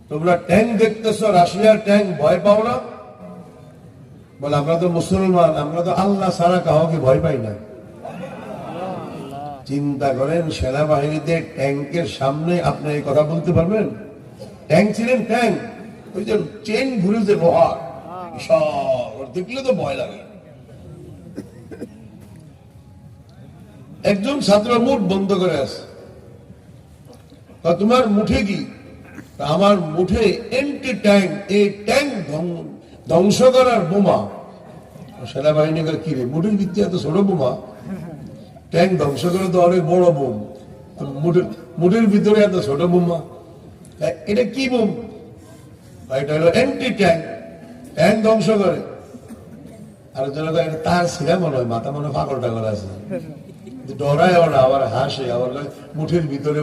তোমরা ট্যাঙ্ক দেখতেছো, রাশিয়ার ট্যাঙ্ক, ভয় পাও না? বলে আমরা তো মুসলমান, আমরা তো আল্লাহ ছাড়া কাউকে ভয় পাই না। চিন্তা করেন, সেনাবাহিনীতে ট্যাঙ্কের সামনে আপনি এই কথা বলতে পারবেন? ট্যাঙ্ক ছিলেন, ট্যাঙ্ক ওই যে চেন ঘুরেছে লোহার, দেখলে তো ভয় লাগে। একজন ছাত্র মুখ বন্ধ করে আছে, তোমার মুঠে কি? আমার মুঠে এন্টি ট্যাঙ্ক, এই ট্যাঙ্ক ধ্বংস করার বোমা। সেনাবাহিনী কি রে, মুঠের ভিত্তি এত ছোট বোমা? ট্যাঙ্ক ধ্বংস করে তো অনেক বড় বোম, মুঠের ভিতরে এত ছোট বোমা, এটা কি বোম? এটা হলো এন্টি ট্যাঙ্ক, ট্যাঙ্ক ধ্বংস করে। আর তার ছিঁড়া মনে হয়, মাথা মনে পাগল টাগল আছে, ডরায় ওরা, আবার হাসে, আবার মুঠের ভিতরে